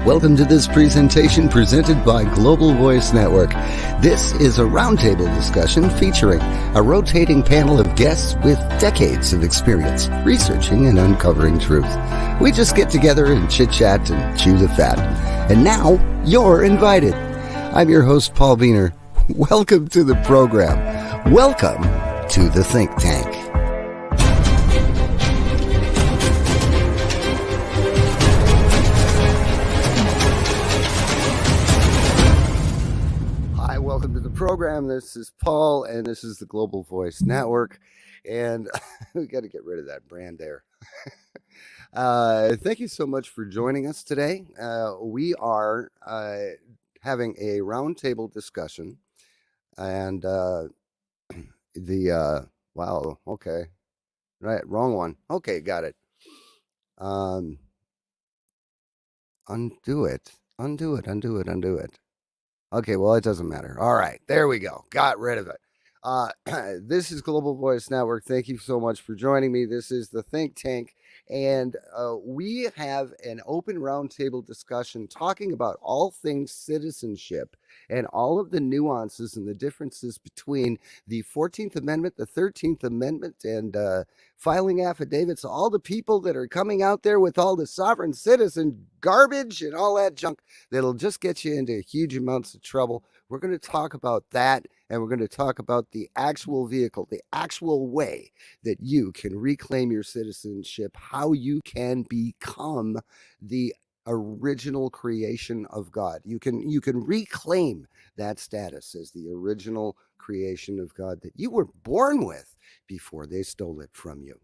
Welcome to this presentation presented by Global Voice Network. This is a roundtable discussion featuring a rotating panel of guests with decades of experience researching and uncovering truth. We just get together and chit-chat and chew the fat. And now, you're invited. I'm your host, Paul Biener. Welcome to the program. Welcome to the Think Tank. Welcome to the program. This is Paul, and this is the Global Voice Network. And we got to get rid of that brand there. Thank you so much for joining us today. We are having a roundtable discussion, and wow, okay, right, wrong one. Okay, got it. Undo it. Okay, well, it doesn't matter. All right, there we go. Got rid of it. This is Global Voice Network. Thank you so much for joining me. This is the Think Tank, and we have an open roundtable discussion talking about all things citizenship and all of the nuances and the differences between the 14th Amendment, the 13th Amendment, and filing affidavits, all the people that are coming out there with all the sovereign citizen garbage and all that junk that'll just get you into huge amounts of trouble. We're going to talk about that, and we're going to talk about the actual vehicle, the actual way that you can reclaim your citizenship, how you can become the original creation of God. You can reclaim that status as the original creation of God that you were born with before they stole it from you.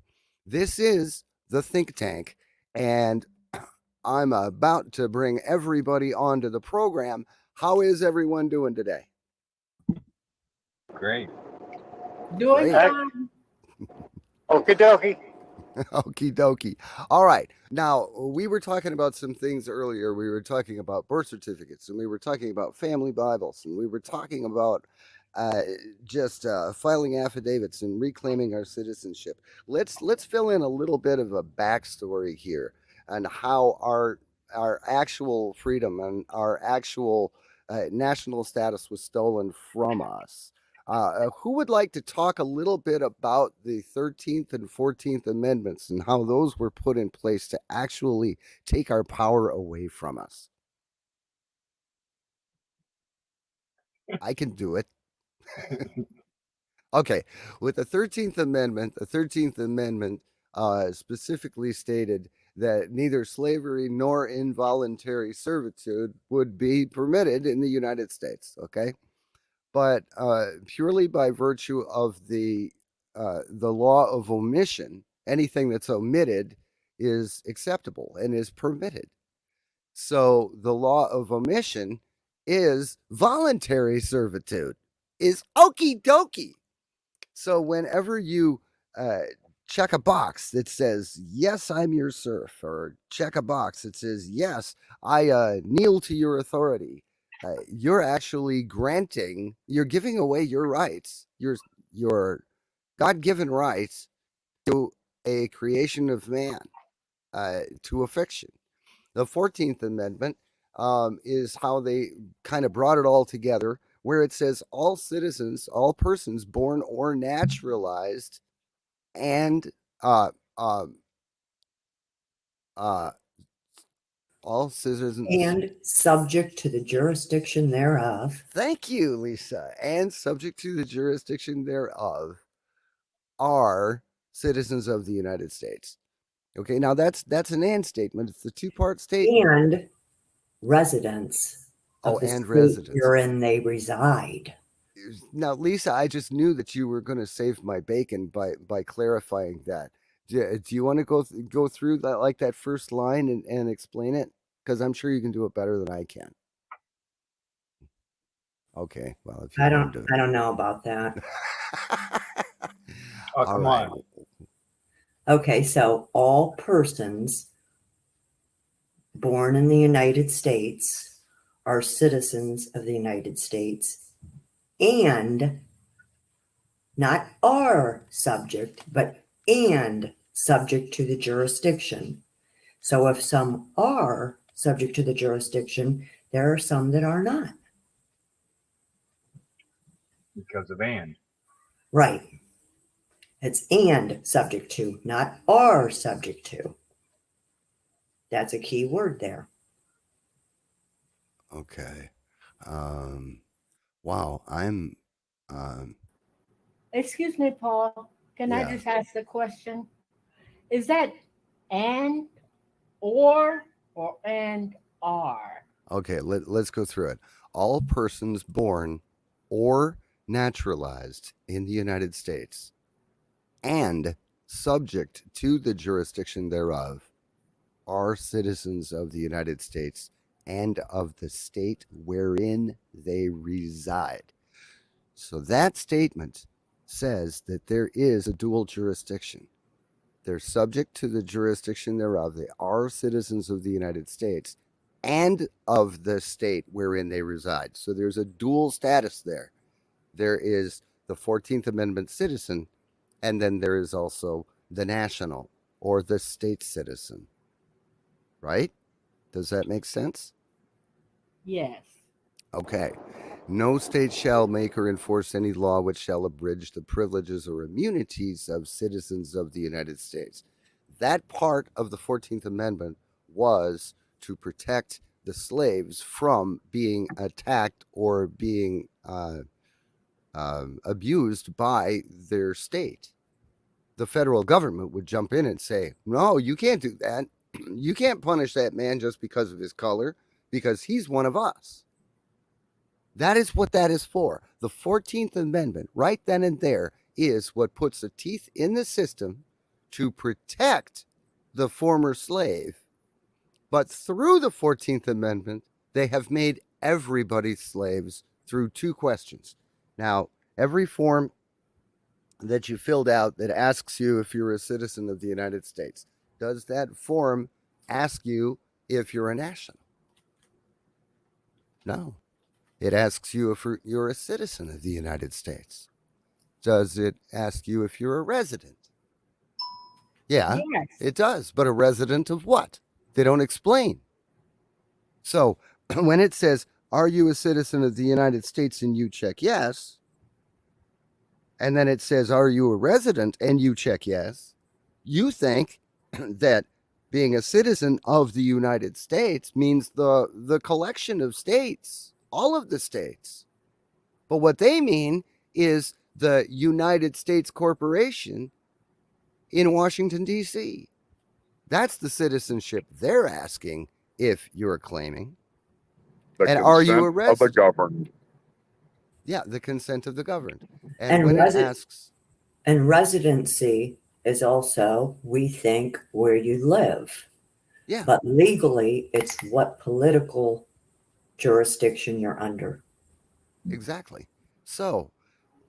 This is the Think Tank, and I'm about to bring everybody onto the program. How is everyone doing today? Great. Doing fine. Okie dokie. Okie dokie. All right. Now, we were talking about some things earlier. We were talking about birth certificates, and we were talking about family Bibles, and we were talking about just filing affidavits and reclaiming our citizenship. Let's fill in a little bit of a backstory here on how our actual freedom and our actual national status was stolen from us. Who would like to talk a little bit about the 13th and 14th Amendments and how those were put in place to actually take our power away from us? I can do it. Okay, with the 13th Amendment, specifically stated that neither slavery nor involuntary servitude would be permitted in the United States, okay? But purely by virtue of the law of omission, anything that's omitted is acceptable and is permitted. So the law of omission is voluntary servitude, is okie dokie. So whenever you check a box that says, yes, I'm your serf, or check a box that says, yes, I kneel to your authority, you're actually you're giving away your rights, your God-given rights to a creation of man, to a fiction. The 14th Amendment is how they kind of brought it all together, where it says all citizens, all persons born or naturalized, and all citizens and subject to the jurisdiction thereof. Thank you, Lisa. And subject to the jurisdiction thereof are citizens of the United States. Okay, now that's an and statement. It's a two-part statement. And residents of the and state residents wherein they reside. Now, Lisa, I just knew that you were going to save my bacon by clarifying that. Do you want to go through that, like that first line and explain it? Because I'm sure you can do it better than I can. Okay, well, if you I don't know about that. Oh, come on. Okay, so all persons born in the United States are citizens of the United States, and not are subject, but and subject to the jurisdiction. So if some are subject to the jurisdiction. There are some that are not. Because of and. Right. It's and subject to, not are subject to. That's a key word there. Okay. Wow. I'm. Excuse me, Paul. Can I Yeah. just ask a question? Is that and or and are? Okay. Let's go through it. All persons born or naturalized in the United States and subject to the jurisdiction thereof are citizens of the United States and of the state wherein they reside. So that statement says that there is a dual jurisdiction. They're subject to the jurisdiction thereof. They are citizens of the United States and of the state wherein they reside. So there's a dual status there. There is the 14th Amendment citizen, and then there is also the national or the state citizen. Right? Does that make sense? Yes. Okay. No state shall make or enforce any law which shall abridge the privileges or immunities of citizens of the United States. That part of the 14th Amendment was to protect the slaves from being attacked or being abused by their state. The federal government would jump in and say, no, you can't do that. You can't punish that man just because of his color, because he's one of us. That is what that is for. The 14th Amendment, right then and there, is what puts the teeth in the system to protect the former slave. But through the 14th Amendment, they have made everybody slaves through two questions. Now, every form that you filled out that asks you if you're a citizen of the United States, does that form ask you if you're a national? No. It asks you if you're a citizen of the United States. Does it ask you if you're a resident? Yeah, Yes. it does. But a resident of what? They don't explain. So when it says, are you a citizen of the United States, and you check yes, and then it says, are you a resident, and you check yes, you think that being a citizen of the United States means the collection of states, all of the states. But what they mean is the United States Corporation in Washington, D.C. That's the citizenship they're asking if you're claiming. The And are you a consent of the resident? governed. Yeah, the consent of the governed. And when it asks, And residency is also, we think, where you live. yeah, But legally, it's what political jurisdiction you're under. exactly. So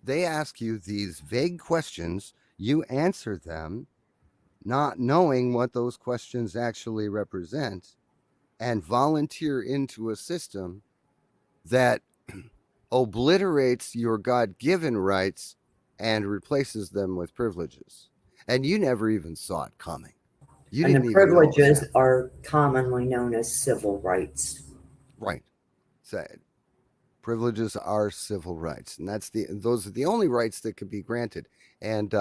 they ask you these vague questions, you answer them, not knowing what those questions actually represent, and volunteer into a system that obliterates your God given rights and replaces them with privileges. And you never even saw it coming. You And didn't the even know it was privileges happening. are commonly known as civil rights. Right. So, privileges are civil rights, and those are the only rights that could be granted. And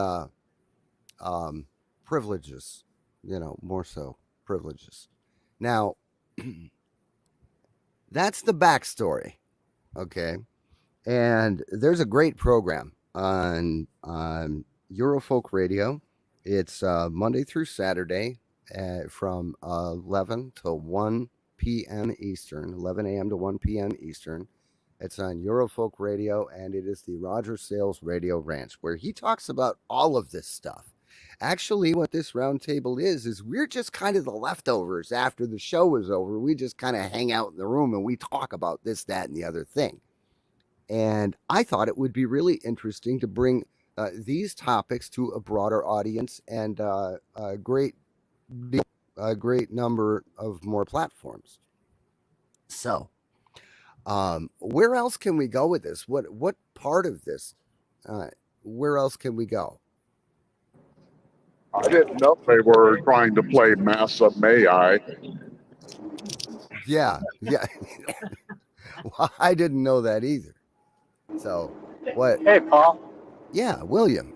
privileges, more so privileges. Now, that's the backstory. Okay. And there's a great program on Eurofolk Radio. It's Monday through Saturday from 11 to 1 p.m. Eastern, 11 a.m. to 1 p.m. Eastern. It's on Eurofolk Radio, and it is the Roger Sales Radio Ranch, where he talks about all of this stuff. Actually, what this roundtable is we're just kind of the leftovers after the show is over. We just kind of hang out in the room and we talk about this, that, and the other thing. And I thought it would be really interesting to bring these topics to a broader audience and a great number of more platforms. So, where else can we go with this? What part of this? Where else can we go? I didn't know they were trying to play Massa May I. Yeah, yeah. Well, I didn't know that either. So, what? Hey, Paul. Yeah, William.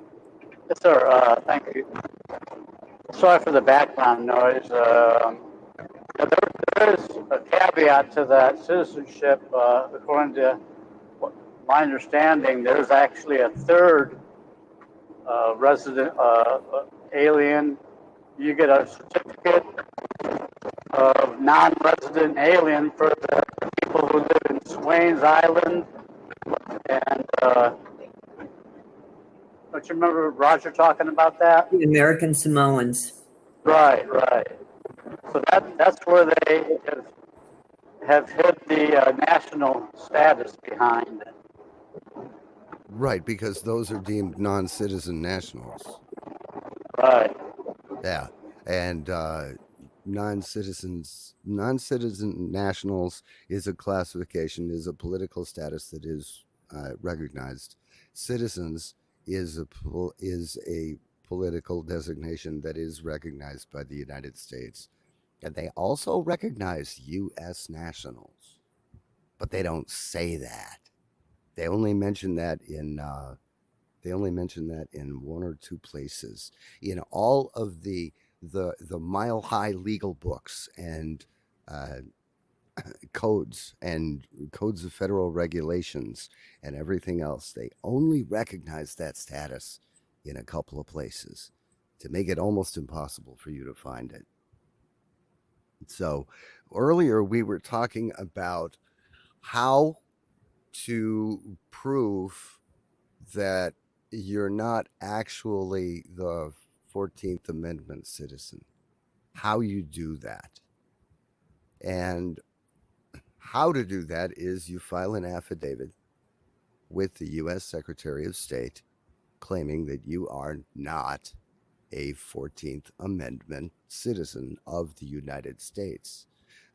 Yes, sir. Thank you. Sorry for the background noise. There is a caveat to that citizenship. According to my understanding, there's actually a third resident alien. You get a certificate of non-resident alien for the people who live in Swains Island and don't you remember Roger talking about that? The American Samoans. Right, right. So that's where they have hid the national status behind. Right, because those are deemed non-citizen nationals. Right. Yeah, and non-citizen nationals is a classification, is a political status that is recognized. Citizens is a political designation that is recognized by the United States, and they also recognize U.S. nationals, but they don't say that. They only mention that in one or two places. In all of the mile high legal books and uh, codes of federal regulations and everything else, they only recognize that status in a couple of places to make it almost impossible for you to find it. So earlier we were talking about how to prove that you're not actually the 14th Amendment citizen, how you do that. And how to do that is you file an affidavit with the U.S. Secretary of State claiming that you are not a 14th Amendment citizen of the United States,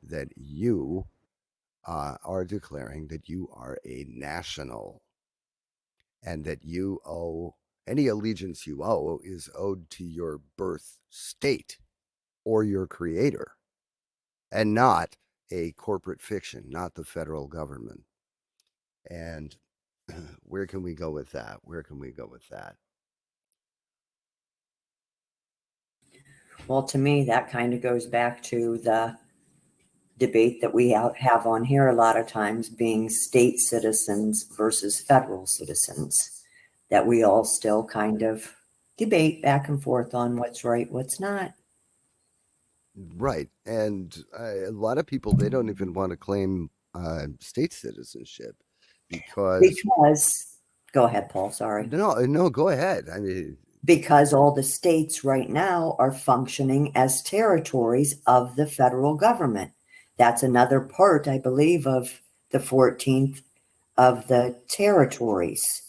that you are declaring that you are a national and that you owe any allegiance you owe is owed to your birth state or your creator and not a corporate fiction, not the federal government. And where can we go with that? Where can we go with that? Well, to me, that kind of goes back to the debate that we have on here a lot of times, being state citizens versus federal citizens, that we all still kind of debate back and forth on what's right, what's not. Right. And a lot of people, they don't even want to claim state citizenship because, Because, go ahead, Paul, sorry. no, go ahead. I mean, Because all the states right now are functioning as territories of the federal government. That's another part, I believe, of the 14th of the territories.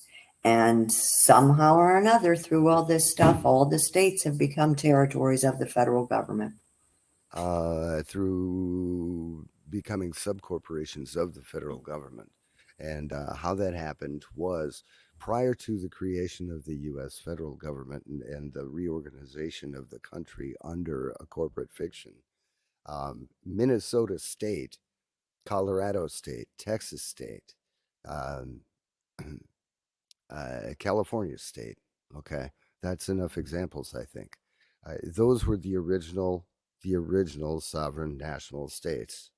And somehow or another, through all this stuff, all the states have become territories of the federal government. through becoming subcorporations of the federal government. And how that happened was prior to the creation of the U.S. federal government and the reorganization of the country under a corporate fiction. Minnesota State, Colorado State, Texas State, um, California State. Okay, that's enough examples, I think. Those were the original sovereign national states.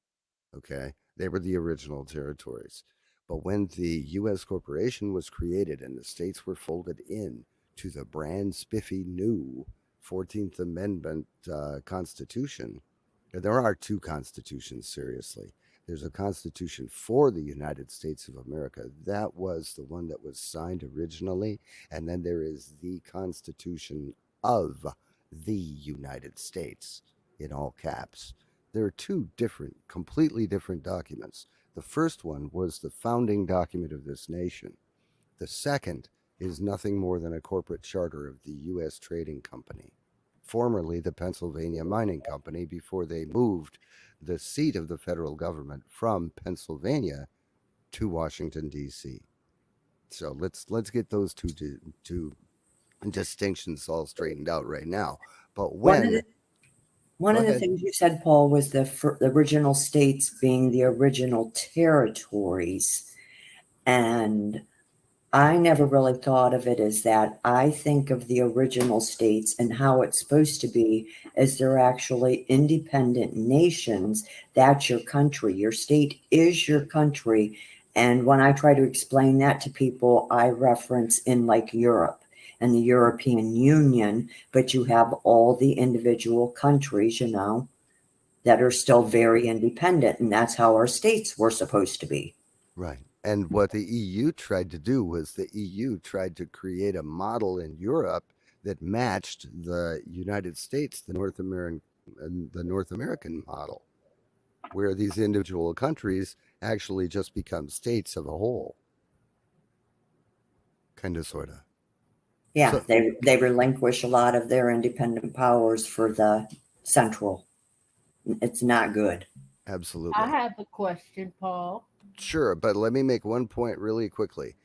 Okay, they were the original territories. But when the U.S. corporation was created and the states were folded in to the brand spiffy new 14th Amendment Constitution, there are two constitutions, seriously. There's a constitution for the United States of America. That was the one that was signed originally. And then there is the Constitution of the United States in all caps. There are two different, completely different documents. The first one was the founding document of this nation. The second is nothing more than a corporate charter of the U.S. Trading Company, formerly the Pennsylvania Mining Company, before they moved the seat of the federal government from Pennsylvania to Washington, D.C. So let's get those two distinctions all straightened out right now. But One of when the One Go of the ahead. things you said, Paul, was the original states being the original territories. And I never really thought of it as that. I think of the original states and how it's supposed to be as they're actually independent nations. That's your country. Your state is your country. And when I try to explain that to people, I reference in like Europe and the European Union, but you have all the individual countries, that are still very independent. And that's how our states were supposed to be. Right. And what the EU tried to do was the EU tried to create a model in Europe that matched the United States, the North American model, where these individual countries actually just become states of a whole, kind of, sort of. Yeah, So, they relinquish a lot of their independent powers for the central. It's not good. I absolutely. have a question, Paul. Sure, but let me make one point really quickly.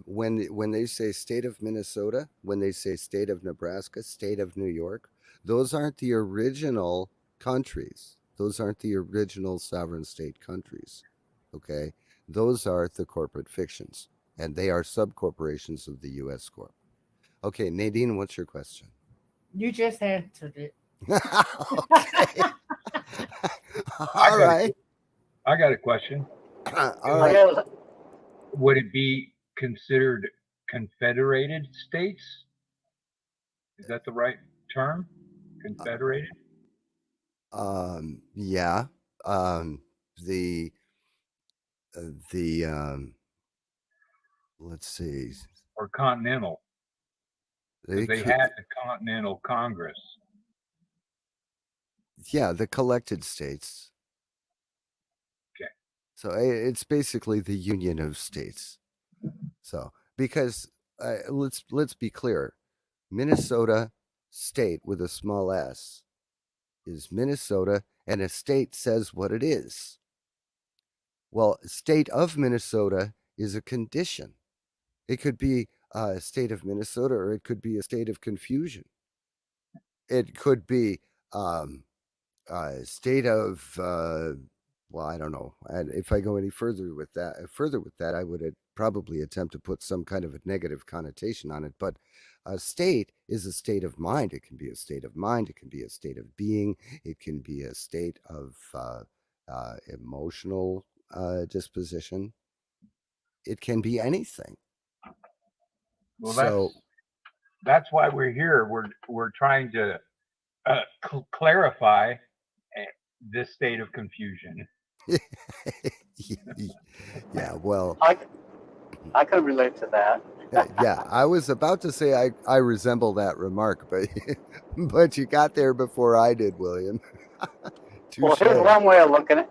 When they say state of Minnesota, when they say state of Nebraska, state of New York, those aren't the original countries. Those aren't the original sovereign state countries. Okay, those are the corporate fictions, and they are subcorporations of the U.S. Corp. Okay, Nadine, what's your question? You just answered it. Okay, I all got a, right, I got a question. all I right. guess Would it be considered confederated states? Is that the right term? Confederated? Yeah. Um, the the let's see. Or continental? They Because they could, had the Continental Congress. yeah, the collected states. Okay. So it's basically the union of states. So because let's be clear, Minnesota state with a small s is Minnesota, and a state says what it is. Well, state of Minnesota is a condition. It could be a state of Minnesota, or it could be a state of confusion. It could be um, state of well, I don't know. And if I go any further with that, I would probably attempt to put some kind of a negative connotation on it. But a state is a state of mind. It can be a state of mind. It can be a state of being. It can be a state of emotional disposition. It can be anything. Well, So that's why we're here. We're trying to clarify this state of confusion. yeah, well, I can relate to that. yeah, I was about to say I resemble that remark, but but you got there before I did, William. Well, Touche. here's one way of looking at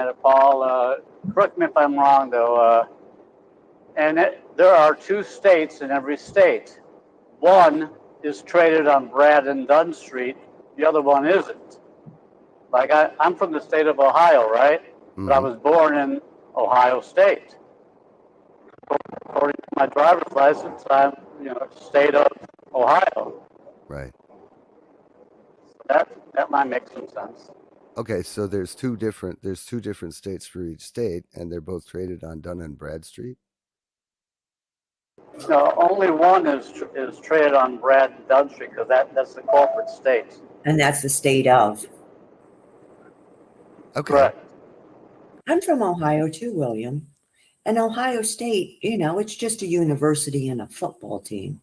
it, Paul. Correct me if I'm wrong, though. There are two states in every state. One is traded on Brad and Dunn Street. The other one isn't. Like I'm from the state of Ohio, right? But I Hmm. was born in Ohio State. According to my driver's license, I'm state of Ohio. Right. That might make some sense. Okay, so there's two different states for each state, and they're both traded on Dun and Bradstreet. No, only one is traded on Brad and Dunn Street because that's the corporate state. And that's the state of. Okay. Correct. I'm from Ohio too, William. And Ohio State, it's just a university and a football team.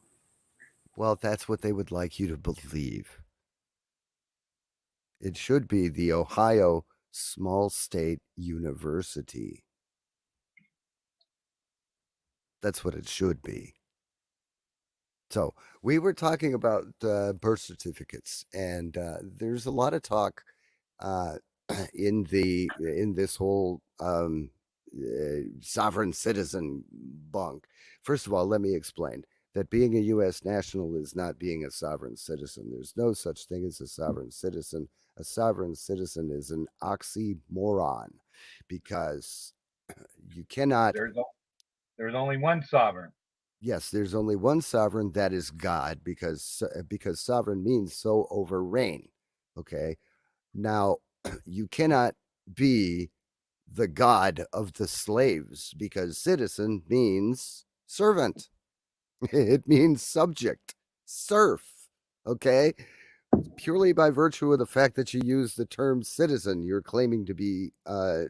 Well, that's what they would like you to believe. It should be the Ohio Small State University. That's what it should be. So we were talking about birth certificates, and there's a lot of talk uh, in this whole sovereign citizen bunk. First of all, let me explain that being a U.S. national is not being a sovereign citizen. There's no such thing as a sovereign citizen. A sovereign citizen is an oxymoron because you cannot. There's only one sovereign. Yes, there's only one sovereign, that is God, because sovereign means so over reign. Okay. Now, you cannot be the God of the slaves because citizen means servant. It means subject, serf. Okay. Purely by virtue of the fact that you use the term citizen, you're claiming to be uh,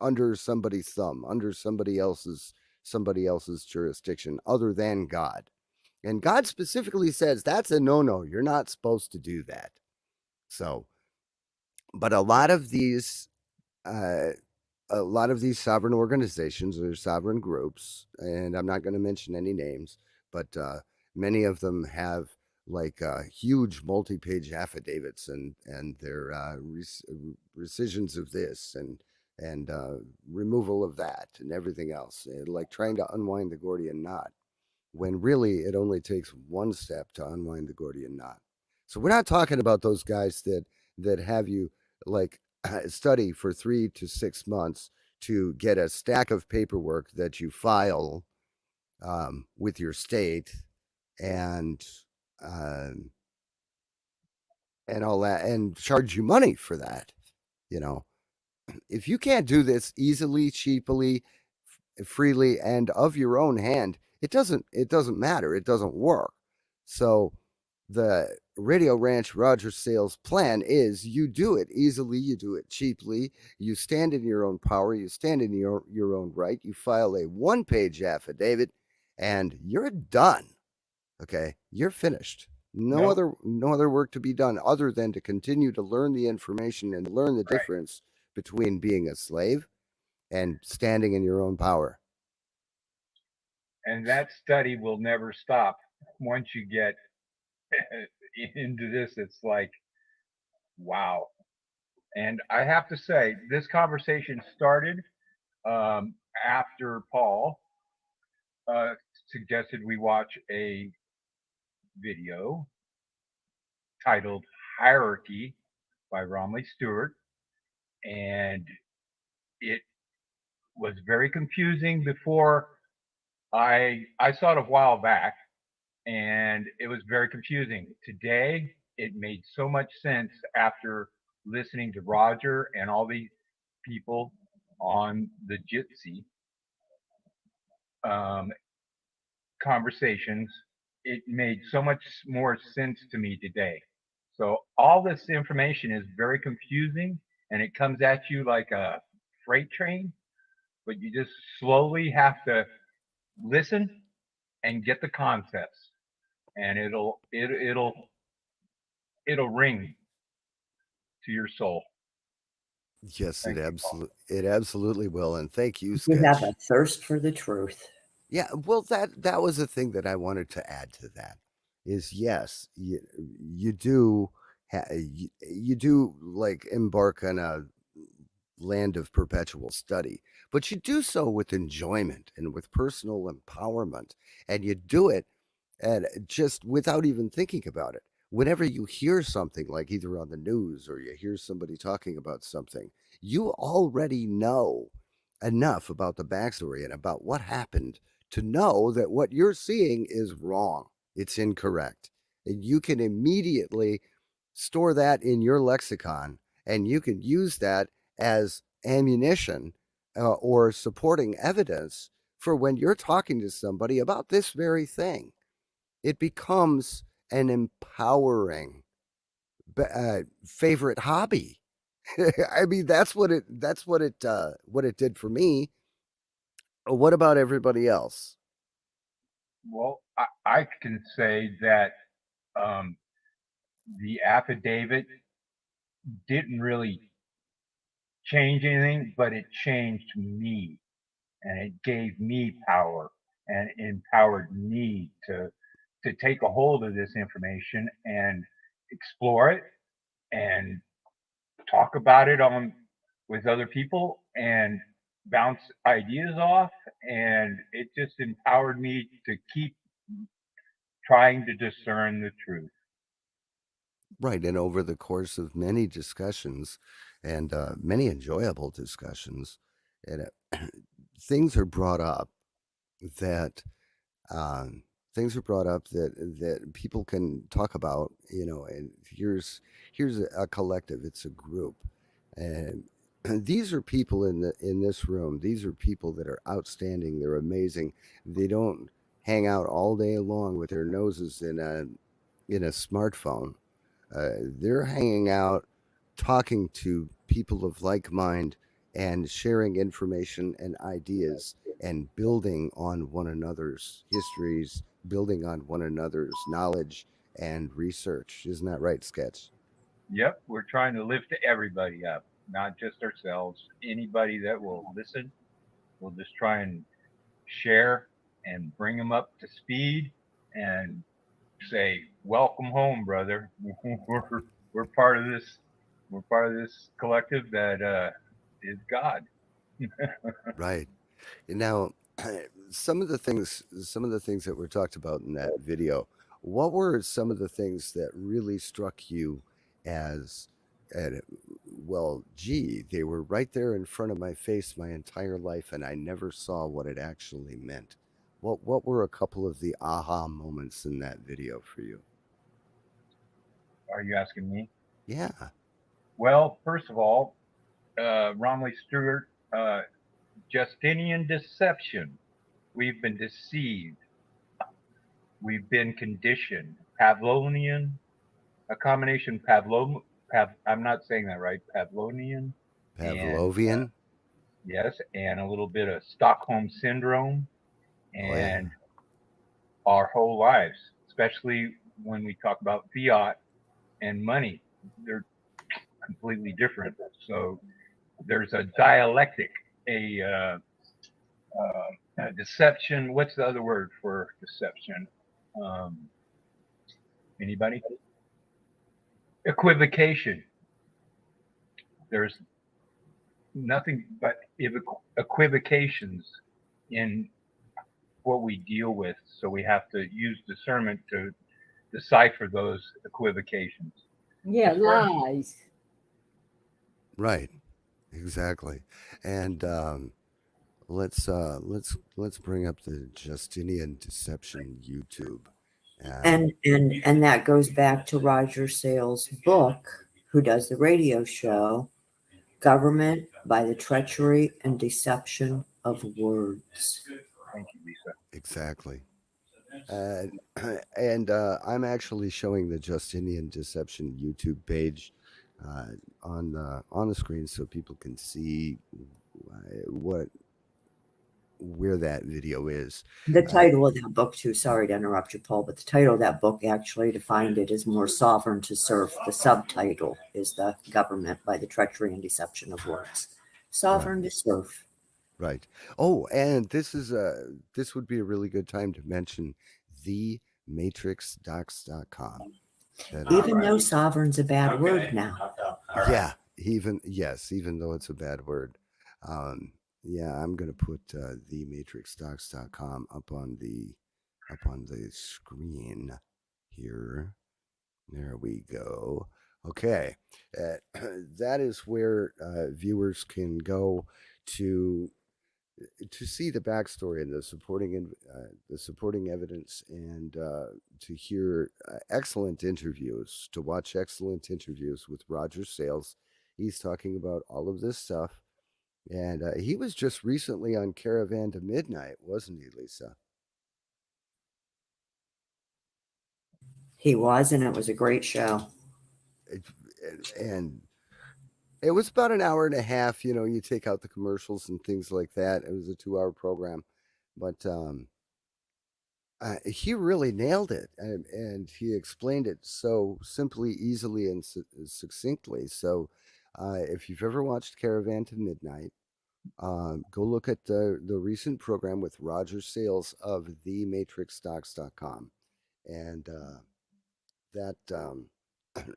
under somebody's thumb, under somebody else's jurisdiction, other than God. And God specifically says that's a no-no. You're not supposed to do that. So, but uh, a lot of these sovereign organizations or sovereign groups, and I'm not going to mention any names, but many of them have like huge multi-page affidavits and their rescissions of this and removal of that and everything else, like trying to unwind the Gordian knot when really it only takes one step to unwind the Gordian knot. So we're not talking about those guys that have you like study for 3 to 6 months to get a stack of paperwork that you file with your state and um, and all that and charge you money for that. You know, if you can't do this easily, cheaply, freely, and of your own hand, it doesn't matter. It doesn't work. So the Radio Ranch Rogers sales plan is you do it easily, you do it cheaply, you stand in your own power, you stand in your own right, you file a one-page affidavit, and you're done. Okay, you're finished. No, No other work to be done other than to continue to learn the information and learn the right. difference between being a slave and standing in your own power. And that study will never stop. Once you get into this, it's like, wow. And I have to say, this conversation started after Paul uh, suggested we watch a video titled Hierarchy by Romley Stewart. And it was very confusing before I saw it a while back, and it was very confusing. Today, it made so much sense after listening to Roger and all these people on the Jitsi um, conversations. It made so much more sense to me today. So all this information is very confusing, and it comes at you like a freight train, but you just slowly have to listen and get the concepts, and it'll ring to your soul. Yes, Thank you, Paul. it absolutely will, and thank you, You have a Sketch. thirst for the truth. Yeah, well, that was a thing that I wanted to add to that. Is yes, you do you do like embark on a land of perpetual study, but you do so with enjoyment and with personal empowerment, and you do it and just without even thinking about it. Whenever you hear something like either on the news or you hear somebody talking about something, you already know enough about the backstory and about what happened to know that what you're seeing is wrong. It's incorrect. And you can immediately store that in your lexicon and you can use that as ammunition or supporting evidence for when you're talking to somebody about this very thing. It becomes an empowering favorite hobby. I mean, what it did for me. What about everybody else? Well, I can say that um, the affidavit didn't really change anything, but it changed me, and it gave me power and empowered me to take a hold of this information and explore it and talk about it on with other people and bounce ideas off, and it just empowered me to keep trying to discern the truth. Right, and over the course of many discussions and many enjoyable discussions, and things are brought up that things are brought up that people can talk about, and here's a collective, it's a group, and these are people in this room. These are people that are outstanding. They're amazing. They don't hang out all day long with their noses in a smartphone. They're hanging out, talking to people of like mind, and sharing information and ideas, and building on one another's histories, building on one another's knowledge and research. Isn't that right, Sketch? Yep, we're trying to lift everybody up, not just ourselves. Anybody that will listen, we'll just try and share and bring them up to speed and say, "Welcome home, brother." We're part of this. We're part of this collective that is God. Right. Now, some of the things that were talked about in that video, what were some of the things that really struck you as, and well, gee, they were right there in front of my face my entire life, and I never saw what it actually meant. What were a couple of the aha moments in that video for you? Are you asking me? Yeah. Well, first of all, Romley Stewart, Justinian deception. We've been deceived. We've been conditioned. Pavlovian, a combination I'm not saying that right. Pavlovian, and Pavlovian. yes, and a little bit of Stockholm syndrome, Oh yeah. and our whole lives, especially when we talk about fiat and money, they're completely different. So there's a dialectic, a deception. What's the other word for deception? Um, Anybody? Equivocation. There's nothing but equivocations in what we deal with. So we have to use discernment to decipher those equivocations. Yeah, As far lies. Right. Exactly. And let's bring up the Justinian Deception YouTube. Um, And that goes back to Roger Sales' book, who does the radio show, Government by the Treachery and Deception of Words. thank you, Lisa. exactly. Uh, and I'm actually showing the Justinian Deception YouTube page uh, on the screen so people can see what where that video is. The Uh, title of that book, too, sorry to interrupt you, Paul, but the title of that book actually defined it as more sovereign to serve. The subtitle is The Government by the Treachery and Deception of Words. right. Sovereign to serve. Right. Oh, and this would be a really good time to mention thematrixdocs.com. That Even though sovereign's a bad word now. yeah, even though it's a bad word. Um, yeah, I'm gonna put thematrixdocs.com up on the screen here. There we go. Okay, that is where viewers can go to to see the backstory and the supporting evidence, and to hear excellent interviews, to watch excellent interviews with Roger Sales. He's talking about all of this stuff, and he was just recently on Caravan to Midnight, wasn't he, Lisa? He was, and it was a great show. It, and it was about an hour and a half. You take out the commercials and things like that. It was a 2-hour program, but he really nailed it, and he explained it so simply, easily, and succinctly. So, if you've ever watched Caravan to Midnight, go look at the recent program with Roger Sales of thematrixdocs.com. And that,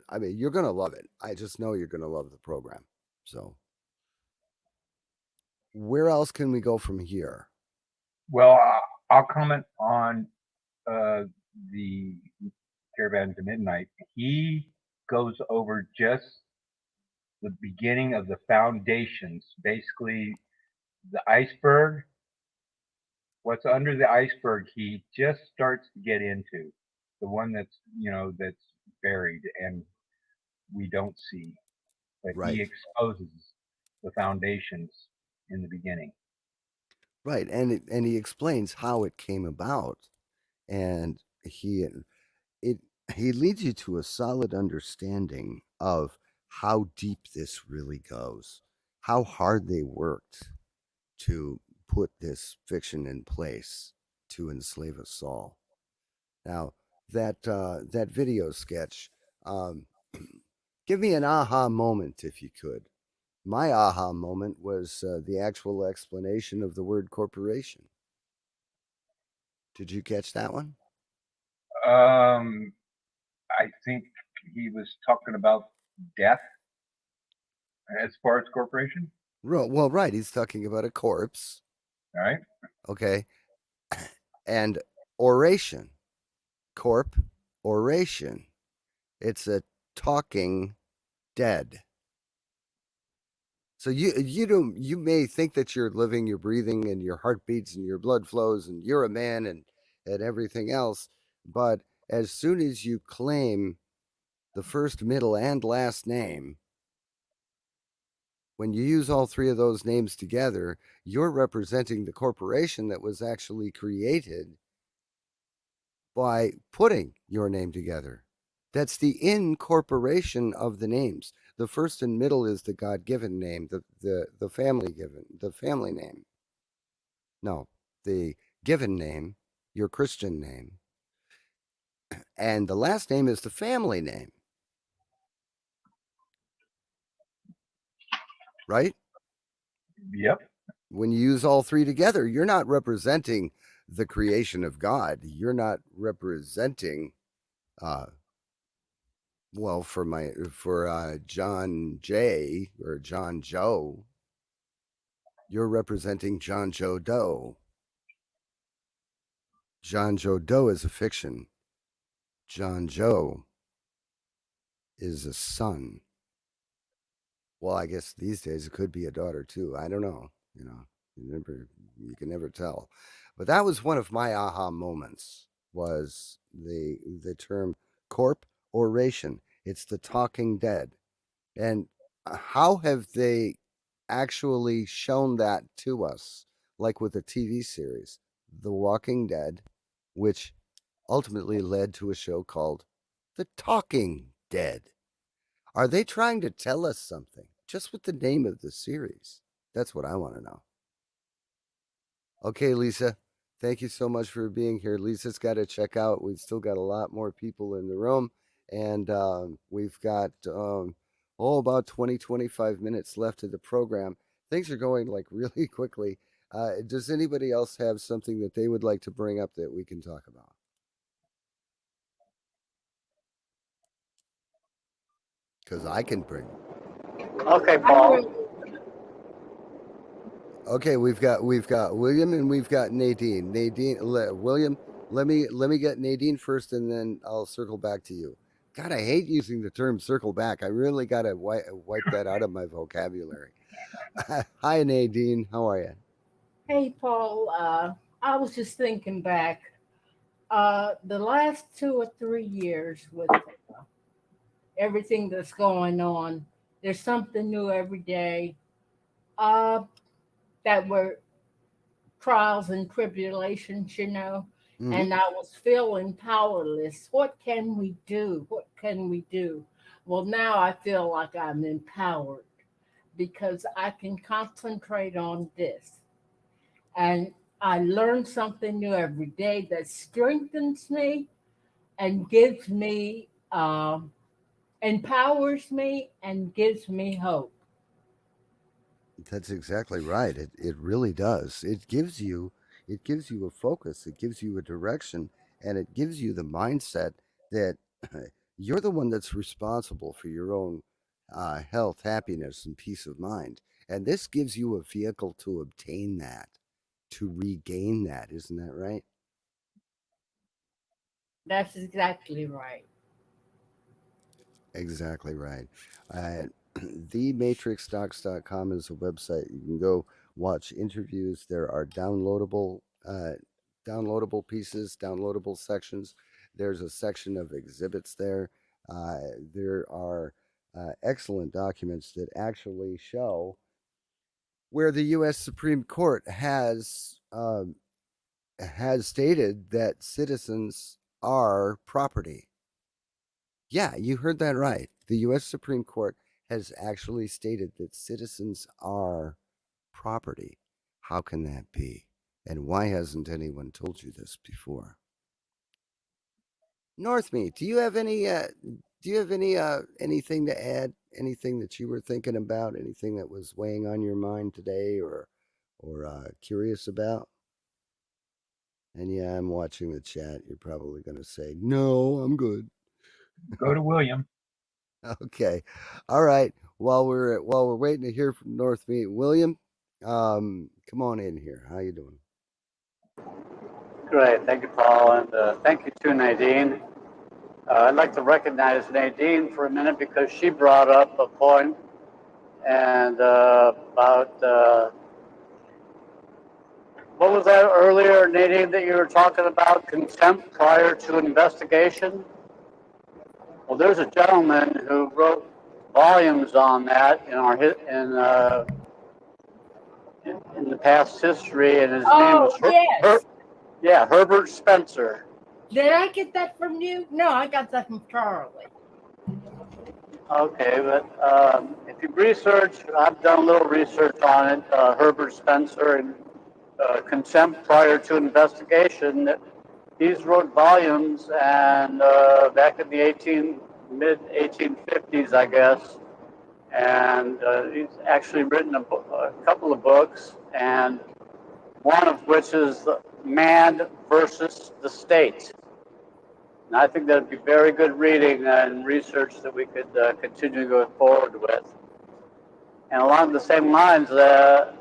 I mean, you're going to love it. I just know you're going to love the program. So, where else can we go from here? Well, I'll comment on the Caravan to Midnight. He goes over just the beginning of the foundations, basically the iceberg what's under the iceberg he just starts to get into, the one that's that's buried and we don't see, but he Right. exposes the foundations in the beginning. Right. And he explains how it came about, and it he leads you to a solid understanding of how deep this really goes, how hard they worked to put this fiction in place to enslave us all. Now, that video sketch, um, give me an aha moment if you could. My aha moment was the actual explanation of the word corporation. Did you catch that one? um I think he was talking about death as far as corporation. Well, right. He's talking about a corpse, All right. okay, and oration, corp, oration. It's a talking dead. So you may think that you're living, you're breathing, and your heart beats and your blood flows, and you're a man and everything else, but as soon as you claim the first, middle, and last name, when you use all three of those names together, you're representing the corporation that was actually created by putting your name together. That's the incorporation of the names. The first and middle is the God-given name, the family name. No, the given name, your Christian name, and the last name is the family name, right? Yep. When you use all three together, you're not representing the creation of God. You're not representing, uh, well, for John J or John Joe, you're representing John Joe Doe. John Joe Doe is a fiction. John Joe is a son. Well, I guess these days it could be a daughter too. I don't know. You can never tell. But that was one of my aha moments. Was the term corp oration? It's the talking dead, and how have they actually shown that to us? Like with a TV series, The Walking Dead, which ultimately led to a show called The Talking Dead. Are they trying to tell us something just with the name of the series? That's what I want to know. Okay, Lisa, thank you so much for being here. Lisa's got to check out. We've still got a lot more people in the room, and we've got about 20, 25 minutes left of the program. Things are going like really quickly. Does anybody else have something that they would like to bring up that we can talk about? Because I can bring. Okay, I'm Paul. ready. Okay, we've got William and we've got Nadine. William, let me get Nadine first, and then I'll circle back to you. God, I hate using the term "circle back." I really got to wipe that out of my vocabulary. Hi, Nadine. How are you? Hey, Paul. I was just thinking back. The last 2 or 3 years with everything that's going on, there's something new every day. Uh, that were trials and tribulations, Mm-hmm. and I was feeling powerless. What can we do? What can we do? Well, now I feel like I'm empowered because I can concentrate on this. And I learn something new every day that strengthens me and gives me, empowers me and gives me hope. That's exactly right. It really does. It gives you a focus, it gives you a direction, and it gives you the mindset that you're the one that's responsible for your own health, happiness, and peace of mind. And this gives you a vehicle to obtain that, to regain that. Isn't that right? That's exactly right. Exactly right. Uh, thematrixdocs.com is a website. You can go watch interviews. There are downloadable uh, downloadable pieces, downloadable sections. There's a section of exhibits there. There are excellent documents that actually show where the U.S. Supreme Court has stated that citizens are property. Yeah, you heard that right. The U.S. Supreme Court has actually stated that citizens are property. How can that be? And why hasn't anyone told you this before? Northmead, do you have any? Do you have anything to add? Anything that you were thinking about? Anything that was weighing on your mind today, or curious about? And yeah, I'm watching the chat. You're probably going to say, "No, I'm good." Go to William. Okay, all right. While we're waiting to hear from Northmead, William, come on in here. How you doing? Great. Thank you, Paul. And thank you to Nadine. I'd like to recognize Nadine for a minute because she brought up a point and about what was that earlier, Nadine, that you were talking about? Contempt prior to investigation? Well, there's a gentleman who wrote volumes on that in the past history, and his name was yes. Herbert Spencer. Did I get that from you? No, I got that from Charlie. Okay, but if you research, I've done a little research on it. Herbert Spencer and contempt prior to investigation. He's wrote volumes, and back in the mid 1850s, I guess, and he's actually written a couple of books, and one of which is Man versus the State. And I think that'd be very good reading and research that we could continue to go forward with. And along the same lines, the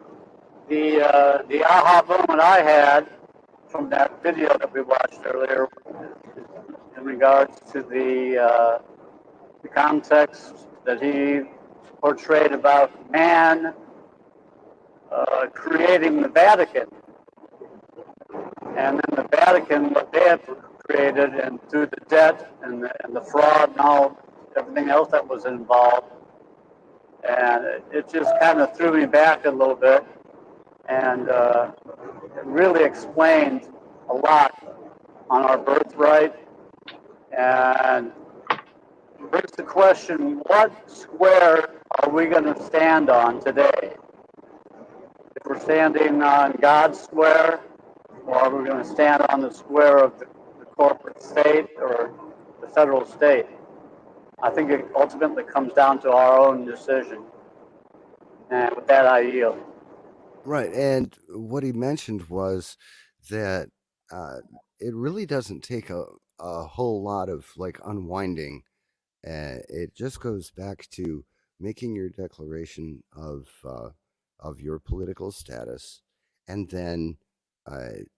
aha moment I had from that video that we watched earlier in regards to the context that he portrayed about man creating the Vatican. And then the Vatican, what they had created, and through the debt and the fraud and all, everything else that was involved. And it just kind of threw me back a little bit. And it really explained a lot on our birthright. And brings the question, what square are we going to stand on today? If we're standing on God's square, or are we going to stand on the square of the corporate state or the federal state? I think it ultimately comes down to our own decision. And with that, I yield. Right, and what he mentioned was that it really doesn't take a whole lot of like unwinding. It just goes back to making your declaration of your political status, and then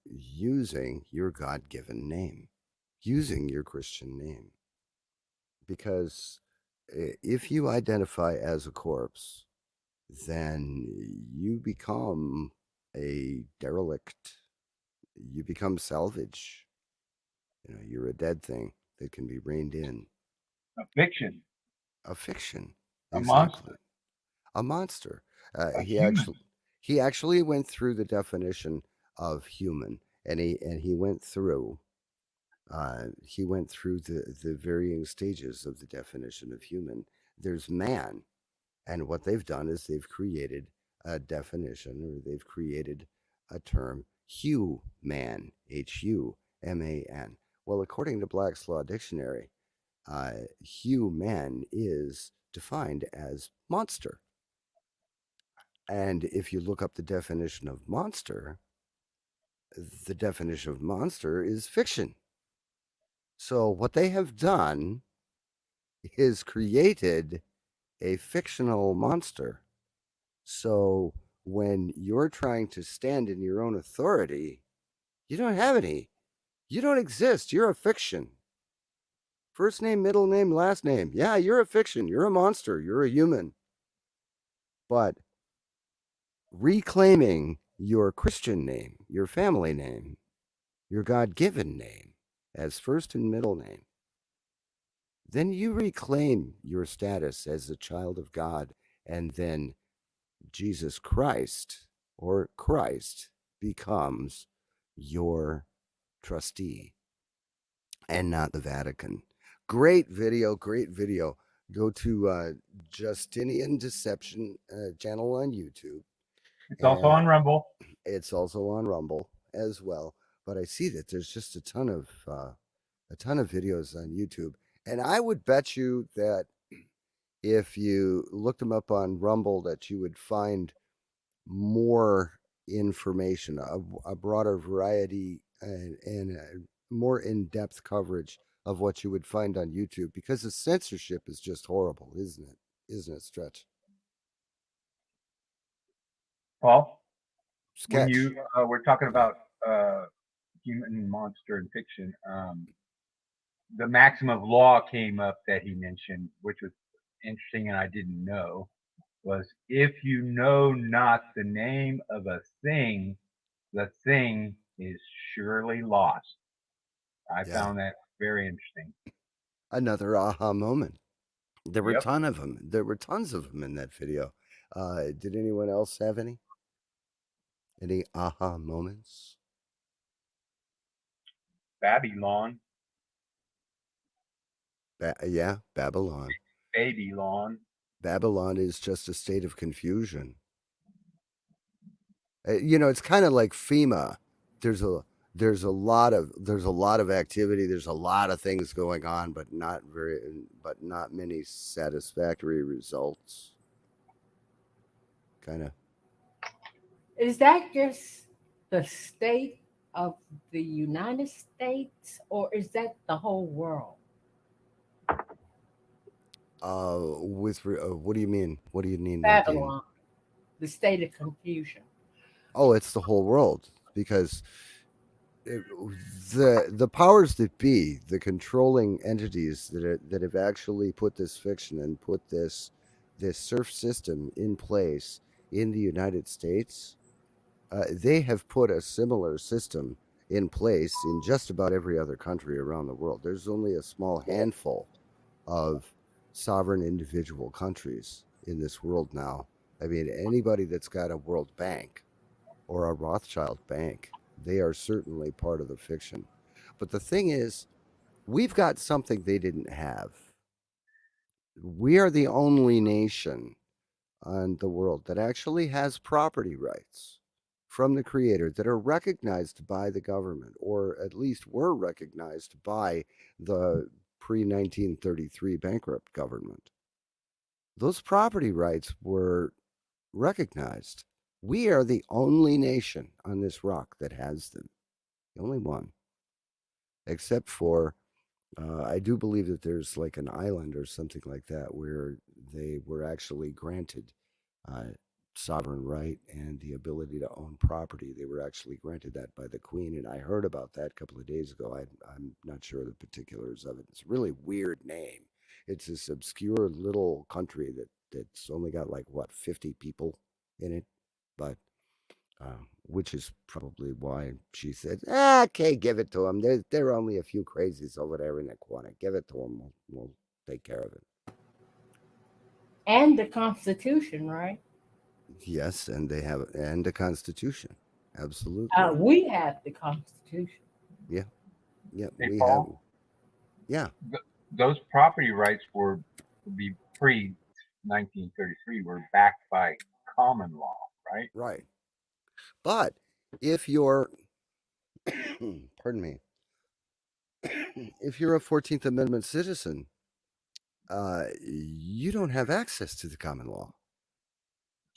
using your God-given name, using your Christian name, because if you identify as a corpse, then you become a derelict. You become salvage. You're a dead thing that can be reined in. A fiction. A fiction. A Exactly. monster. A monster. A He human. actually went through the definition of human, and he went through the varying stages of the definition of human. There's man, and what they've done is they've created a definition, or they've created a term, human, human. Well, according to Black's Law Dictionary, human is defined as monster. And if you look up the definition of monster, the definition of monster is fiction. So what they have done is created a fictional monster. So when you're trying to stand in your own authority, you don't have any. You don't exist. You're a fiction. First name, middle name, last name. Yeah, you're a fiction. You're a monster. You're a human. But reclaiming your Christian name, your family name, your God given name, as first and middle name. Then you reclaim your status as a child of God, and then Jesus Christ or Christ becomes your trustee and not the Vatican. Great video, great video. Go to Justinian Deception channel on YouTube, It's also and on Rumble. it's also on Rumble as well. But I see that there's just a ton of videos on YouTube, and I would bet you that if you looked them up on Rumble, that you would find more information, a broader variety, and more in-depth coverage of what you would find on YouTube, because the censorship is just horrible, isn't it? Isn't it, Stretch? Paul, when Sketch. you were talking Yeah. about human, monster, and fiction, the maxim of law came up that he mentioned, which was interesting and I didn't know, was if you know not the name of a thing, the thing is surely lost. I Yeah. found that very interesting. Another aha moment. There were a Yep. ton of them. There were tons of them in that video. Did anyone else have any? Any aha moments? Babylon, Yeah, Babylon. Babylon. Babylon is just a state of confusion. It's kind of like FEMA. There's a there's a lot of activity. There's a lot of things going on, but not many satisfactory results. Kind of. Is that just the state of the United States, or is that the whole world? What do you mean? What do you mean, Nadine? Babylon, the state of confusion. Oh, it's the whole world, because it, the powers that be, the controlling entities that have actually put this fiction and put this surf system in place in the United States, they have put a similar system in place in just about every other country around the world. There's only a small handful of sovereign individual countries in this world now. I mean, anybody that's got a World Bank or a Rothschild bank, they are certainly part of the fiction. But the thing is, we've got something they didn't have. We are the only nation on the world that actually has property rights from the creator that are recognized by the government, or at least were recognized by the pre 1933 bankrupt government. Those property rights were recognized. We are the only nation on this rock that has them. The only one. Except for, I do believe that there's like an island or something like that where they were actually granted uh, sovereign right and the ability to own property. They were actually granted that by the Queen. And I heard about that a couple of days ago. I'm not sure the particulars of it. It's a really weird name. It's this obscure little country that's only got like, what, 50 people in it. But which is probably why she said, "Okay, give it to them. There are only a few crazies over there in the corner. Give it to them. We'll take care of it." And the Constitution, right? Yes, and they have and a constitution. Absolutely. We have the Constitution. Yeah, yeah, Hey, we have. Paul, Yeah, those property rights were be pre 1933 were backed by common law, right? right. But if you're, pardon me, if you're a 14th Amendment citizen, you don't have access to the common law.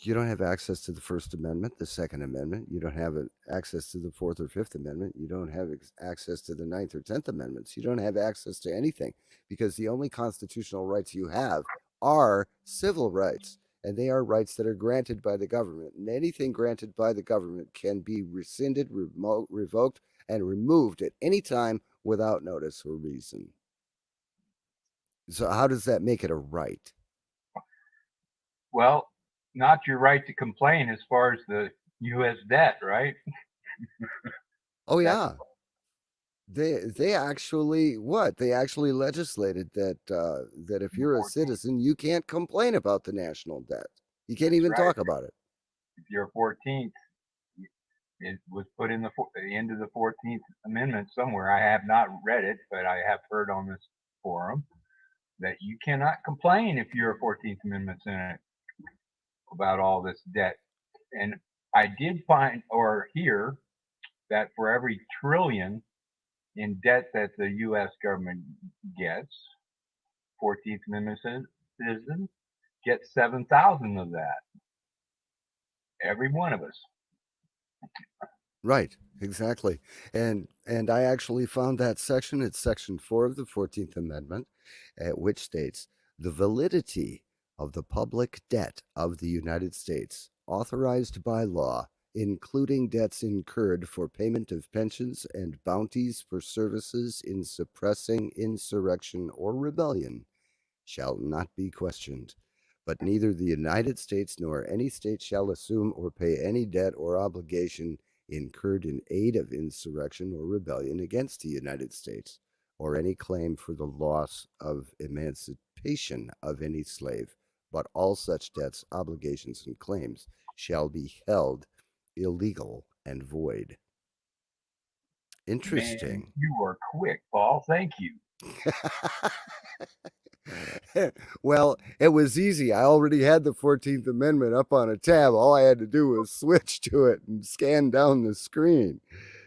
You don't have access to the First Amendment, the Second Amendment. You don't have access to the Fourth or Fifth Amendment. You don't have access to the Ninth or 10th Amendments. You don't have access to anything, because the only constitutional rights you have are civil rights, and they are rights that are granted by the government. And anything granted by the government can be rescinded, revoked, and removed at any time without notice or reason. So, how does that make it a right? Well, not your right to complain as far as the U.S. debt, right? Oh That's yeah, they actually what? They actually legislated that that if the you're a 14th. citizen, you can't complain about the national debt. You can't That's even right. talk about it. If you're 14th, it was put in the end of the 14th Amendment somewhere. I have not read it, but I have heard on this forum that you cannot complain if you're a 14th Amendment Senate about all this debt. And I did find or hear that for every trillion in debt that the U.S. government gets, 14th Amendment citizens get 7,000 of that, every one of us. Right, exactly. And I actually found that section. It's section 4 of the 14th Amendment, which states the validity of the public debt of the United States authorized by law, including debts incurred for payment of pensions and bounties for services in suppressing insurrection or rebellion, shall not be questioned. But neither the United States nor any state shall assume or pay any debt or obligation incurred in aid of insurrection or rebellion against the United States, or any claim for the loss of emancipation of any slave, but all such debts, obligations, and claims shall be held illegal and void. Man, Interesting. you are quick, Paul. Thank you. Well, it was easy. I already had the 14th Amendment up on a tab. All I had to do was switch to it and scan down the screen.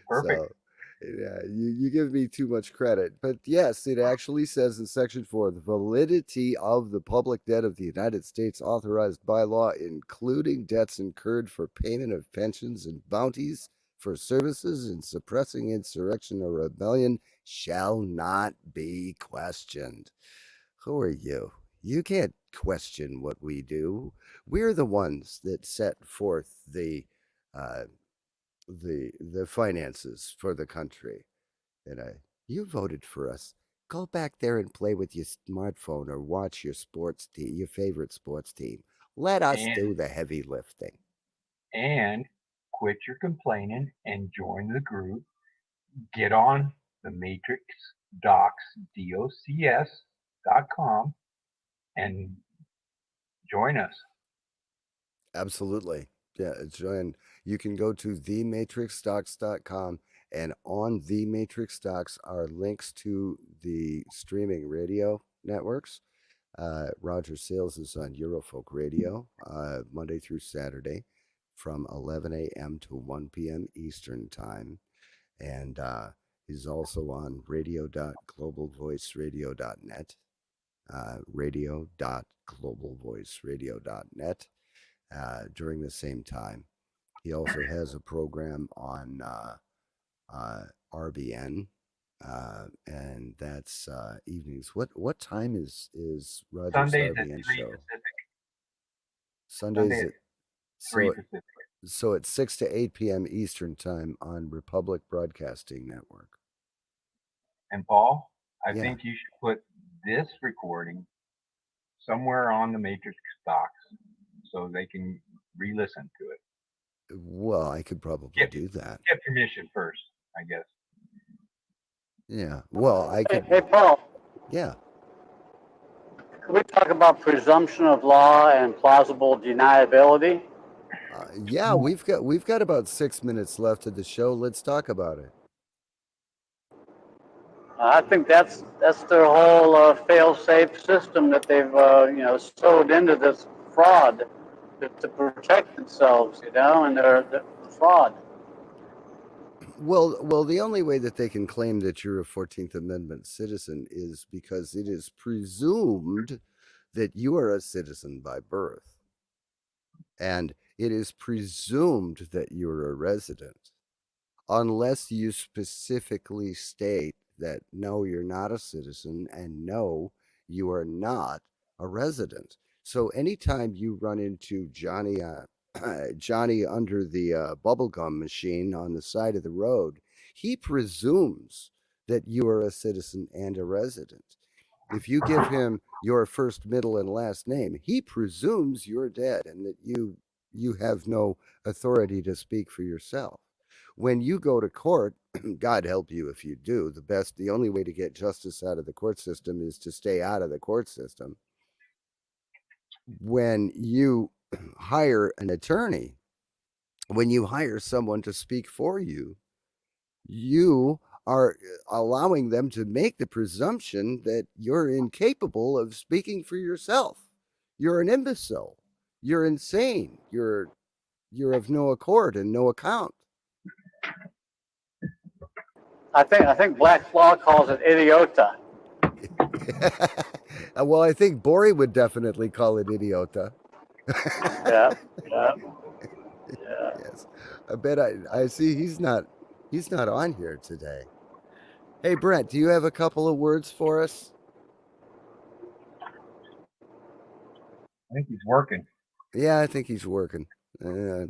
Perfect. So, yeah, you give me too much credit. But yes, it actually says in Section 4 the validity of the public debt of the United States authorized by law, including debts incurred for payment of pensions and bounties for services in suppressing insurrection or rebellion, shall not be questioned. Who are you? You can't question what we do. We're the ones that set forth uh, the finances for the country. And you voted for us. Go back there and play with your smartphone or watch your sports team, your favorite sports team. Let us And do the heavy lifting. and quit your complaining and join the group. Get on the Matrix Docs DOCS.com and join us. Absolutely. Yeah, and you can go to thematrixstocks.com, and on the Matrix Stocks are links to the streaming radio networks. Roger Sales is on Eurofolk Radio Monday through Saturday from 11 a.m. to 1 p.m. Eastern Time. And he's also on radio.globalvoiceradio.net, radio.globalvoiceradio.net during the same time. He also has a program on RBN, and that's evenings. What time is Roger's Sundays at RBN 3 show? Pacific. Sunday Sundays at at 3 so Pacific. so at 6 to 8 p.m. Eastern time on Republic Broadcasting Network. And Paul, I Yeah. think you should put this recording somewhere on the Matrix Docs so they can re-listen to it. Well, I could probably Get do that. get permission first, I guess. Yeah. Well, I Hey, could. hey, Paul, Yeah. can we talk about presumption of law and plausible deniability? Yeah. We've got about 6 minutes left of the show. Let's talk about it. I think that's their whole fail-safe system that they've sewed into this fraud to protect themselves, and their fraud. Well, the only way that they can claim that you're a 14th Amendment citizen is because it is presumed that you are a citizen by birth, and it is presumed that you're a resident, unless you specifically state that no, you're not a citizen, and no, you are not a resident. So anytime you run into Johnny, Johnny under the bubblegum machine on the side of the road, he presumes that you are a citizen and a resident. If you give him your first, middle, and last name, he presumes you're dead and that you have no authority to speak for yourself. when you go to court, God help you if you do. The only way to get justice out of the court system is to stay out of the court system. When you hire an attorney, when you hire someone to speak for you are allowing them to make the presumption that you're incapable of speaking for yourself. You're an imbecile. You're insane. You're of no accord and no account. I think Black Law calls it idiota. Well, I think Bori would definitely call it idiota. Yeah, yeah, yeah. Yes. I bet I see he's not on here today. Hey Brent, do you have a couple of words for us? I think he's working. Yeah, I think he's working.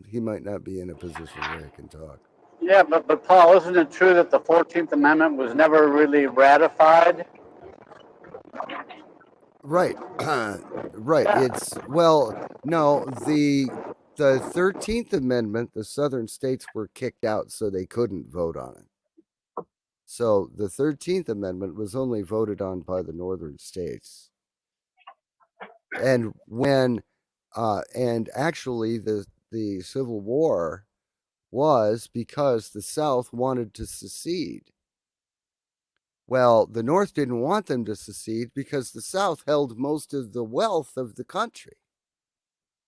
He might not be in a position where he can talk. Yeah, but Paul, isn't it true that the 14th Amendment was never really ratified? Right. Right. Yeah. It's well, no, the 13th Amendment, the southern states were kicked out so they couldn't vote on it. So the 13th Amendment was only voted on by the northern states. And and actually the Civil War was because the South wanted to secede. Well, the North didn't want them to secede because the South held most of the wealth of the country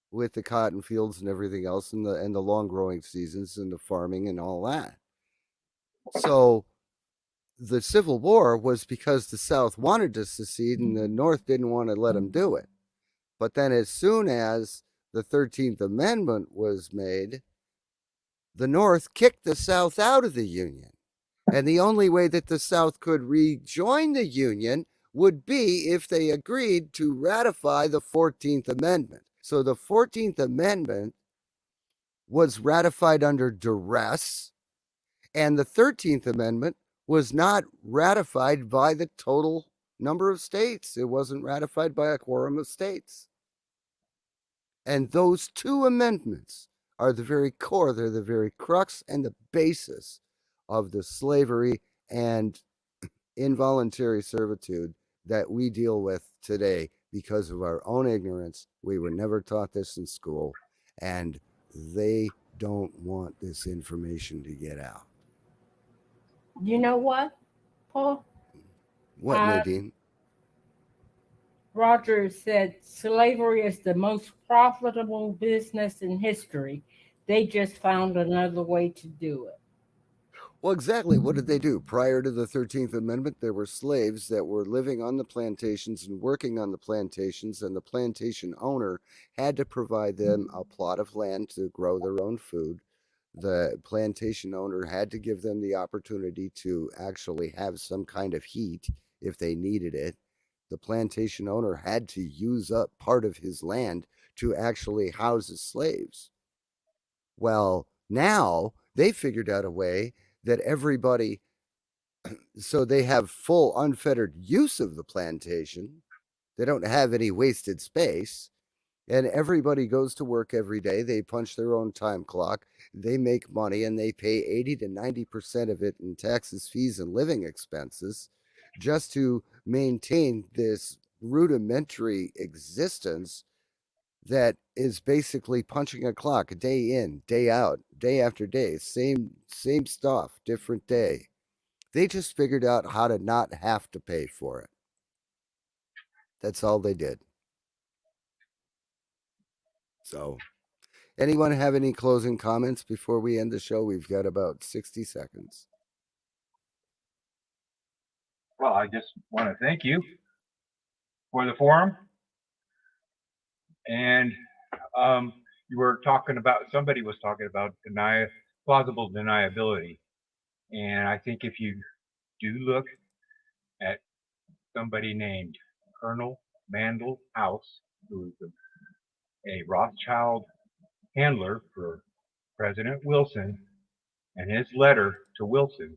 with the cotton fields and everything else and the long growing seasons and the farming and all that. So the Civil War was because the South wanted to secede and the North didn't want to let them do it. But then as soon as the 13th Amendment was made, the North kicked the South out of the Union. And the only way that the South could rejoin the Union would be if they agreed to ratify the 14th Amendment. So the 14th Amendment was ratified under duress, and the 13th Amendment was not ratified by the total number of states. It wasn't ratified by a quorum of states. And those two amendments are the very core, they're the very crux and the basis of the slavery and involuntary servitude that we deal with today because of our own ignorance. We were never taught this in school, and they don't want this information to get out. You know what, Paul? What, Nadine? Roger said slavery is the most profitable business in history. They just found another way to do it. Well, exactly. What did they do? Prior to the 13th Amendment, there were slaves that were living on the plantations and working on the plantations, and the plantation owner had to provide them a plot of land to grow their own food. The plantation owner had to give them the opportunity to actually have some kind of heat if they needed it. The plantation owner had to use up part of his land to actually house his slaves. Well, now they figured out a way that everybody, so they have full unfettered use of the plantation. They don't have any wasted space. And everybody goes to work every day. They punch their own time clock. They make money and they pay 80 to 90% of it in taxes, fees, and living expenses just to maintain this rudimentary existence that is basically punching a clock day in, day out, day after day, same stuff, different day. They just figured out how to not have to pay for it. That's all they did. So, anyone have any closing comments before we end the show? We've got about 60 seconds. Well, I just want to thank you for the forum. And you were talking about, somebody was talking about plausible deniability. And I think if you do look at somebody named Colonel Mandel House, who is a Rothschild handler for President Wilson, and his letter to Wilson,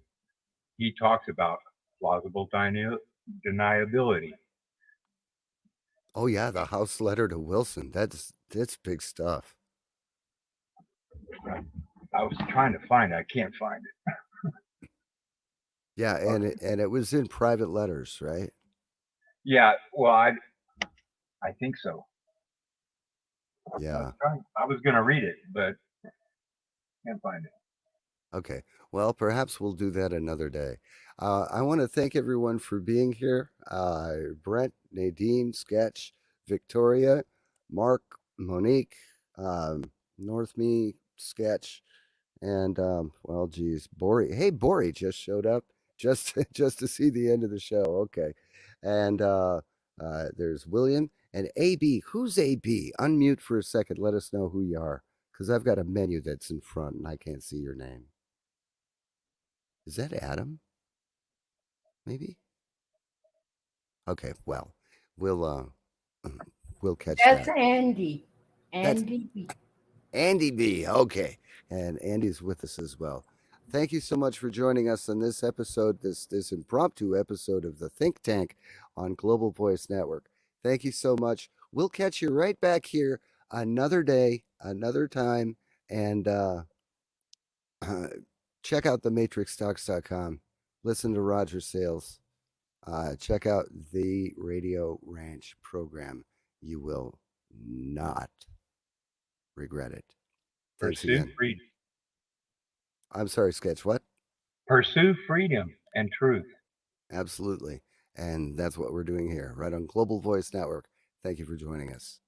he talks about plausible deniability. Oh yeah, the House letter to Wilson. That's big stuff. I was trying to find it. I can't find it. Yeah, and it was in private letters, right? Yeah, well, I think so. Yeah. I was going to read it, but can't find it. Okay. Well, perhaps we'll do that another day. I want to thank everyone for being here. Brent, Nadine, Sketch, Victoria, Mark, Monique, North Me, Sketch, and well, geez, Bori. Hey, Bori just showed up just just to see the end of the show. Okay, and there's William and AB. Who's AB? Unmute for a second. Let us know who you are, because I've got a menu that's in front and I can't see your name. Is that Adam? Maybe. Okay. Well, we'll we'll catch That's that. Andy. That's Andy B. Andy B. Okay. And Andy's with us as well. Thank you so much for joining us on this episode, this impromptu episode of the Think Tank on Global Voice Network. Thank you so much. We'll catch you right back here another day, another time, and check out thematrixtalks.com. Listen to Roger Sales. Check out the Radio Ranch program. You will not regret it. Thanks Pursue again. freedom. I'm sorry, Sketch. What? Pursue freedom and truth. Absolutely. And that's what we're doing here, right on Global Voice Network. Thank you for joining us.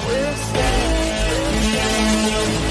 We're standing.